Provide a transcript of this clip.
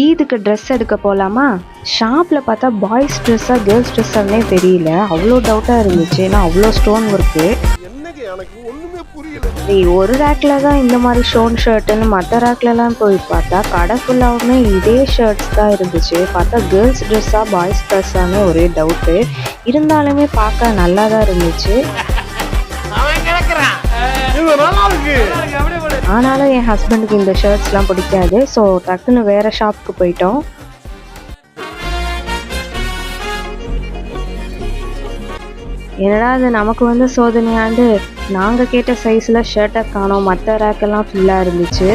ஈதுக்கு dress எடுக்க போகலாமா? ஷாப்பில் பார்த்தா பாய்ஸ் ட்ரெஸ்ஸாக கேர்ள்ஸ் ட்ரெஸ்ஸாகனே தெரியல. அவ்வளோ டவுட்டாக இருந்துச்சு. ஏன்னா அவ்வளோ ஸ்டோன் ஒர்க்கு. ஒரு ரேக்கில் தான் இந்த மாதிரி ஸ்டோன் ஷர்ட்டுன்னு, மற்ற ரேக்லலாம் போய் பார்த்தா கடை ஃபுல்லாகவுமே இதே ஷர்ட்ஸ் தான் இருந்துச்சு. பார்த்தா கேர்ள்ஸ் ட்ரெஸ்ஸாக பாய்ஸ் ட்ரெஸ்ஸான்னு ஒரே டவுட்டு. இருந்தாலுமே பார்க்க நல்லா தான் இருந்துச்சு. ஆனாலும் என் ஹஸ்பண்டுக்கு இந்த ஷர்ட்ஸ்லாம் பிடிக்காது. ஸோ டக்குன்னு வேறு ஷாப்புக்கு போயிட்டோம். என்னடா அது நமக்கு வந்து சோதனையாண்டு, நாங்கள் கேட்ட சைஸில் ஷர்ட்டை காணோம். மற்ற ரேக்கெல்லாம் ஃபுல்லாக இருந்துச்சு.